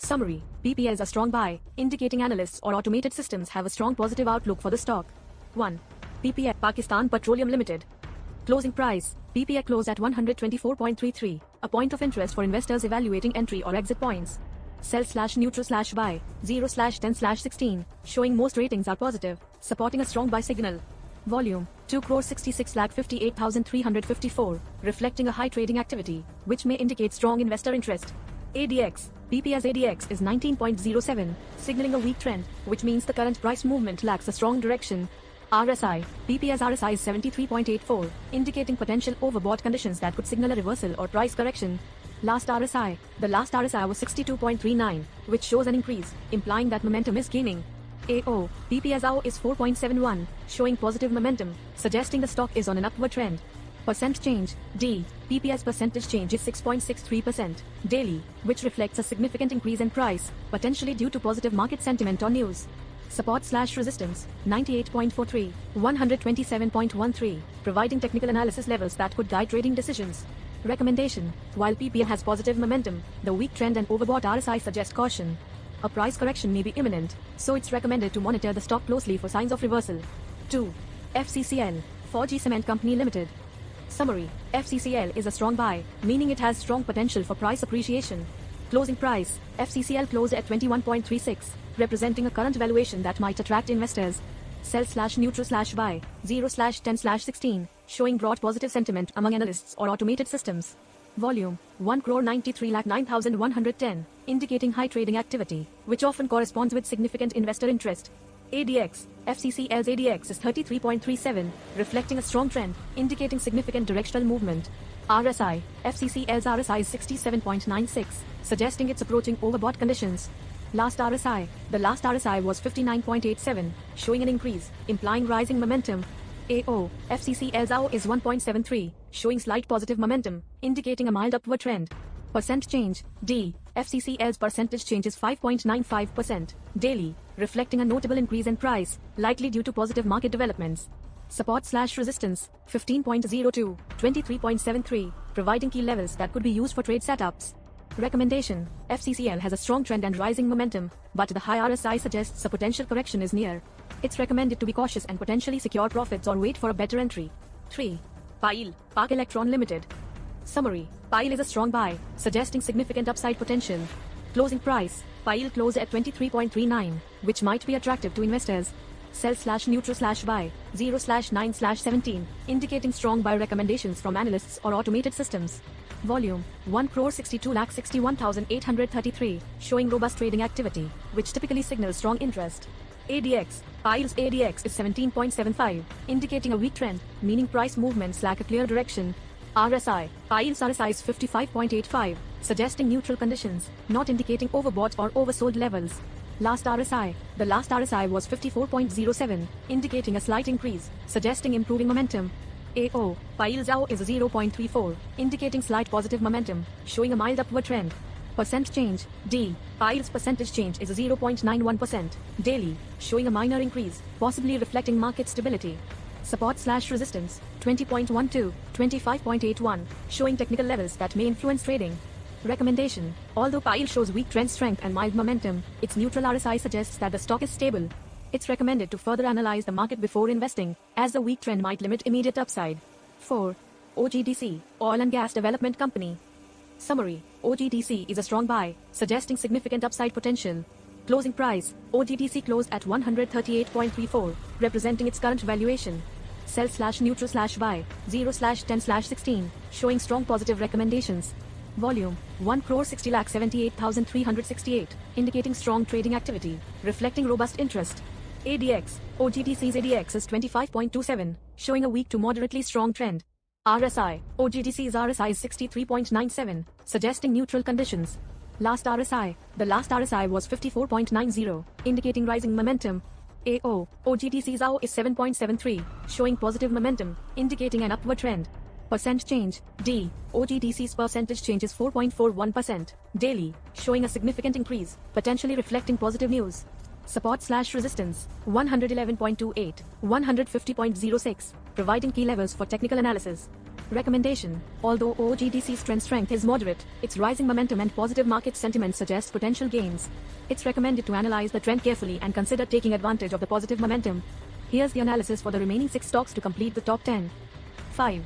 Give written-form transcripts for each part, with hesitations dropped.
Summary: PPA is a strong buy, indicating analysts or automated systems have a strong positive outlook for the stock. 1. PPA Pakistan Petroleum Limited. Closing price: PPA closed at 124.33, a point of interest for investors evaluating entry or exit points. Sell/neutral/buy 0/10/16, showing most ratings are positive, supporting a strong buy signal. Volume 2,66,58,354, reflecting a high trading activity, which may indicate strong investor interest. ADX PPA's ADX is 19.07, signaling a weak trend, which means the current price movement lacks a strong direction. RSI PPA's RSI is 73.84, indicating potential overbought conditions that could signal a reversal or price correction. Last RSI: the last RSI was 62.39, which shows an increase, implying that momentum is gaining. AO PPA's AO is 4.71, showing positive momentum, suggesting the stock is on an upward trend. Percent change: D PPA's percentage change is 6.63% daily, which reflects a significant increase in price, potentially due to positive market sentiment or news. Support/resistance: 98.43, 127.13, providing technical analysis levels that could guide trading decisions. Recommendation: while PPA has positive momentum, the weak trend and overbought RSI suggest caution. A price correction may be imminent, so it's recommended to monitor the stock closely for signs of reversal. 2. FCCL, Forge Cement Company Limited. Summary: FCCL is a strong buy, meaning it has strong potential for price appreciation. Closing price: FCCL closed at 21.36, representing a current valuation that might attract investors. Sell/neutral/buy 0/10/16, showing broad positive sentiment among analysts or automated systems. Volume 1,93,09,110, indicating high trading activity, which often corresponds with significant investor interest. ADX FCCL's ADX is 33.37, reflecting a strong trend, indicating significant directional movement. RSI FCCL's RSI is 67.96, suggesting it's approaching overbought conditions. Last RSI: the last RSI was 59.87, showing an increase, implying rising momentum. AO FCCL's AO is 1.73, showing slight positive momentum, indicating a mild upward trend. Percent change: D FCCL's percentage change is 5.95% daily, reflecting a notable increase in price, likely due to positive market developments. Support/resistance: 15.02, 23.73, providing key levels that could be used for trade setups. Recommendation: FCCL has a strong trend and rising momentum, but the high RSI suggests a potential correction is near. It's recommended to be cautious and potentially secure profits or wait for a better entry. 3. PILE, Park Electron Limited. Summary: PILE is a strong buy, suggesting significant upside potential. Closing price: PILE closed at 23.39, which might be attractive to investors. Sell/neutral/buy 0/9/17, indicating strong buy recommendations from analysts or automated systems. Volume 1,62,61,833, showing robust trading activity, which typically signals strong interest. ADX PILE's ADX is 17.75, indicating a weak trend, meaning price movements lack a clear direction. RSI PILE's RSI is 55.85, suggesting neutral conditions, not indicating overbought or oversold levels. Last RSI: the last RSI was 54.07, indicating a slight increase, suggesting improving momentum. AO PILE's AO is 0.34, indicating slight positive momentum, showing a mild upward trend. Percent change: D PILE's percentage change is 0.91% daily, showing a minor increase, possibly reflecting market stability. Support/resistance: 20.12, 25.81, showing technical levels that may influence trading. Recommendation: although PILE shows weak trend strength and mild momentum, its neutral RSI suggests that the stock is stable. It's recommended to further analyze the market before investing, as the weak trend might limit immediate upside. 4. OGDC, Oil and Gas Development Company. Summary: OGDC is a strong buy, suggesting significant upside potential. Closing price: OGDC closed at 138.34, representing its current valuation. Sell/neutral/buy 0/10/16, showing strong positive recommendations. Volume 1,60,78,368, indicating strong trading activity, reflecting robust interest. ADX OGDC's ADX is 25.27, showing a weak to moderately strong trend. RSI OGDC's RSI is 63.97, suggesting neutral conditions. Last RSI: the last RSI was 54.90, indicating rising momentum. AO OGDC's AO is 7.73, showing positive momentum, indicating an upward trend. Percent change: D OGDC's percentage change is 4.41% daily, showing a significant increase, potentially reflecting positive news. Support/resistance: 111.28, 150.06, providing key levels for technical analysis. Recommendation: although OGDC's trend strength is moderate, its rising momentum and positive market sentiment suggest potential gains. It's recommended to analyze the trend carefully and consider taking advantage of the positive momentum. Here's the analysis for the remaining 6 stocks to complete the top 10. 5.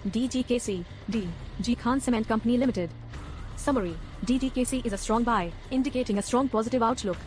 DGKC, D. G. Khan Cement Company Limited. Summary: DGKC is a strong buy, indicating a strong positive outlook.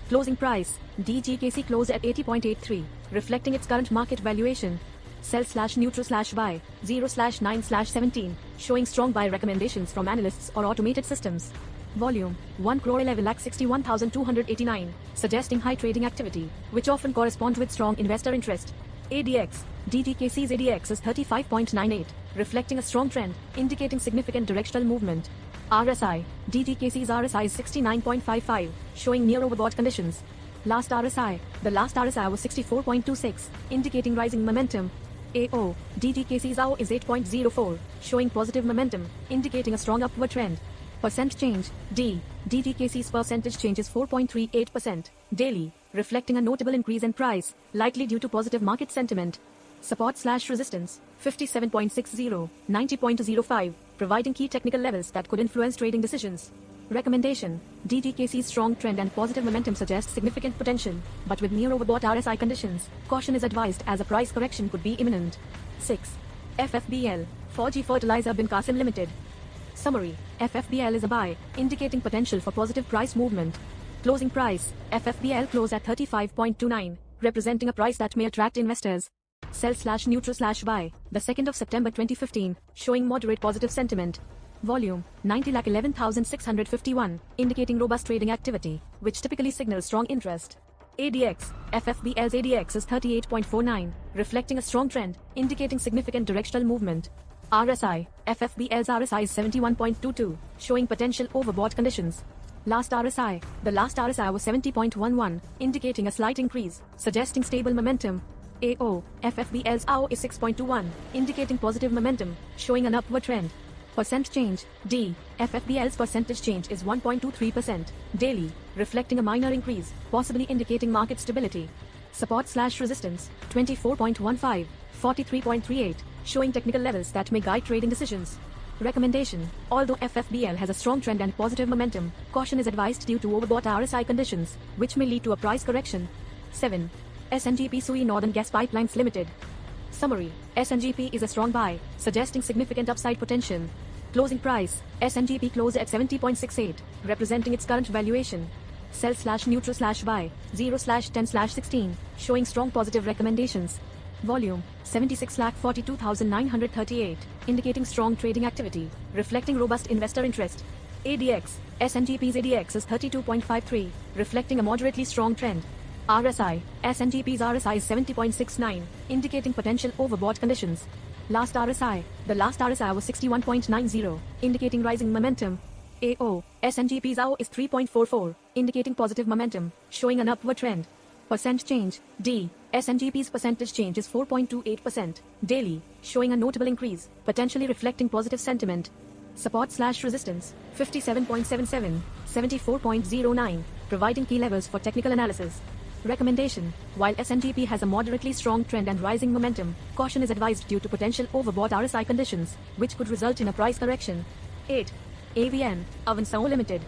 Closing price: DGKC closed at 80.83, reflecting its current market valuation. Sell/neutral/buy 0/9/17, showing strong buy recommendations from analysts or automated systems. Volume: 1,11,61,289, suggesting high trading activity, which often correspond with strong investor interest. ADX: DGKC's ADX is 35.98, reflecting a strong trend, indicating significant directional movement. RSI: DGKC's RSI is 69.55, showing near overbought conditions. Last RSI: the last RSI was 64.26, indicating rising momentum. AO: DGKC's AO is 8.04, showing positive momentum, indicating a strong upward trend. Percent change: D. DGKC's percentage change is 4.38%, daily, reflecting a notable increase in price, likely due to positive market sentiment. Support/resistance: 57.60, 90.05, providing key technical levels that could influence trading decisions. Recommendation: DGKC's strong trend and positive momentum suggest significant potential, but with near overbought RSI conditions, caution is advised as a price correction could be imminent. 6. FFBL, 4G Fertilizer Bin Qasim Limited. Summary: FFBL is a buy, indicating potential for positive price movement. Closing price: FFBL closed at 35.29, representing a price that may attract investors. Sell/neutral/buy, the 2nd of September 2015, showing moderate positive sentiment. Volume: 90,11,651, indicating robust trading activity, which typically signals strong interest. ADX: FFBL's ADX is 38.49, reflecting a strong trend, indicating significant directional movement. RSI: FFBL's RSI is 71.22, showing potential overbought conditions. Last RSI: the last RSI was 70.11, indicating a slight increase, suggesting stable momentum. AO: FFBL's AO is 6.21, indicating positive momentum, showing an upward trend. Percent change: D. FFBL's percentage change is 1.23%, daily, reflecting a minor increase, possibly indicating market stability. Support/resistance: 24.15, 43.38, showing technical levels that may guide trading decisions. Recommendation: although FFBL has a strong trend and positive momentum, caution is advised due to overbought RSI conditions, which may lead to a price correction. 7. SNGP Sui Northern Gas Pipelines Limited. Summary: SNGP is a strong buy, suggesting significant upside potential. Closing price: SNGP closed at 70.68, representing its current valuation. Sell/neutral/buy 0/10/16, showing strong positive recommendations. Volume: 76,42,938, indicating strong trading activity, reflecting robust investor interest. ADX: SNGP's ADX is 32.53, reflecting a moderately strong trend. RSI: SNGP's RSI is 70.69, indicating potential overbought conditions. Last RSI: the last RSI was 61.90, indicating rising momentum. AO: SNGP's AO is 3.44, indicating positive momentum, showing an upward trend. Percent change: D. SNGP's percentage change is 4.28%, daily, showing a notable increase, potentially reflecting positive sentiment. Support/resistance: 57.77, 74.09, providing key levels for technical analysis. Recommendation: while SNGP has a moderately strong trend and rising momentum, caution is advised due to potential overbought RSI conditions, which could result in a price correction. 8. AVN, Avansao Limited.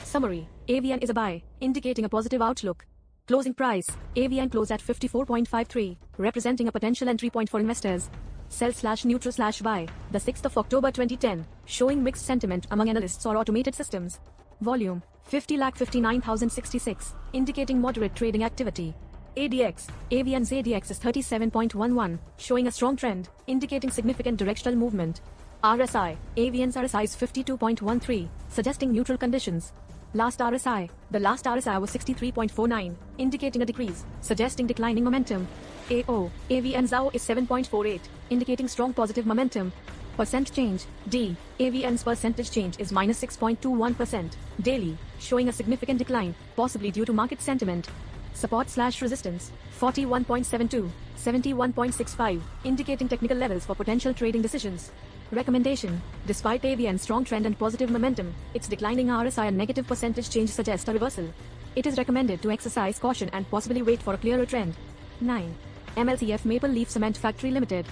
Summary: AVN is a buy, indicating a positive outlook. Closing price: AVN closed at 54.53, representing a potential entry point for investors. Sell/neutral/buy, the 6th of October 2010, showing mixed sentiment among analysts or automated systems. Volume: 50,59,066, indicating moderate trading activity. ADX: AVN's ADX is 37.11, showing a strong trend, indicating significant directional movement. RSI: AVN's RSI is 52.13, suggesting neutral conditions. Last RSI: the last RSI was 63.49, indicating a decrease, suggesting declining momentum. AO: AVN's AO is 7.48, indicating strong positive momentum. Percent change: D. AVN's percentage change is -6.21%, daily, showing a significant decline, possibly due to market sentiment. Support/resistance: 41.72, 71.65, indicating technical levels for potential trading decisions. Recommendation: despite AVN's strong trend and positive momentum, its declining RSI and negative percentage change suggest a reversal. It is recommended to exercise caution and possibly wait for a clearer trend. 9. MLCF Maple Leaf Cement Factory Limited.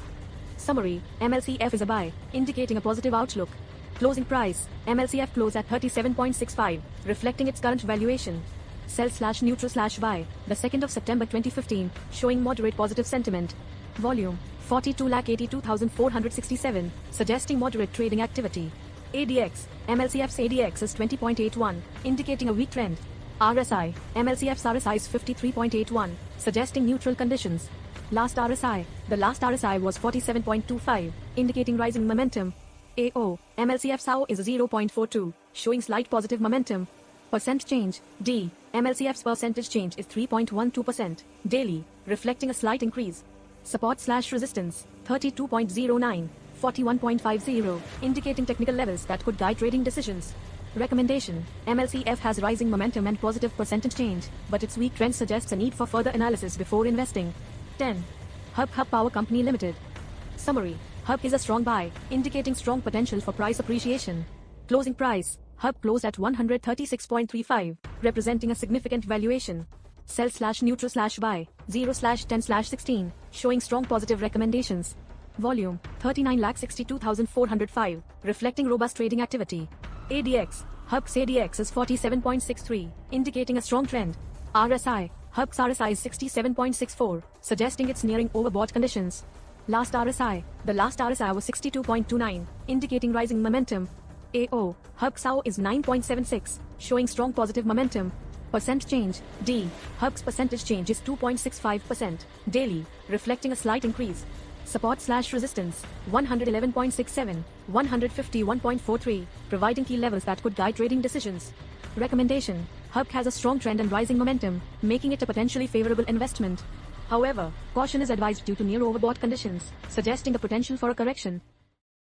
Summary, MLCF is a buy, indicating a positive outlook. Closing price, MLCF closed at 37.65, reflecting its current valuation. Sell/neutral/buy, the 2nd of September 2015, showing moderate positive sentiment. Volume, 42,82,467, suggesting moderate trading activity. ADX, MLCF's ADX is 20.81, indicating a weak trend. RSI, MLCF's RSI is 53.81, suggesting neutral conditions. Last RSI, the last RSI was 47.25, indicating rising momentum. AO, MLCF's AO is 0.42, showing slight positive momentum. Percent change, D, MLCF's percentage change is 3.12%, daily, reflecting a slight increase. Support/resistance, 32.09, 41.50, indicating technical levels that could guide trading decisions. Recommendation, MLCF has rising momentum and positive percentage change, but its weak trend suggests a need for further analysis before investing. 10. Hub Power Company Limited. Summary, Hub is a strong buy, indicating strong potential for price appreciation. Closing price, Hub closed at 136.35, representing a significant valuation. Sell/neutral/buy, 0/10/16, showing strong positive recommendations. Volume, 39,62,405, reflecting robust trading activity. ADX, Hub's ADX is 47.63, indicating a strong trend. RSI, Hub's RSI is 67.64, suggesting it's nearing overbought conditions. Last RSI, the last RSI was 62.29, indicating rising momentum. AO, Hub's AO is 9.76, showing strong positive momentum. Percent change, D, Hub's percentage change is 2.65%, daily, reflecting a slight increase. Support/resistance, 111.67, 151.43, providing key levels that could guide trading decisions. Recommendation, Hub has a strong trend and rising momentum, making it a potentially favorable investment. However, caution is advised due to near overbought conditions, suggesting the potential for a correction.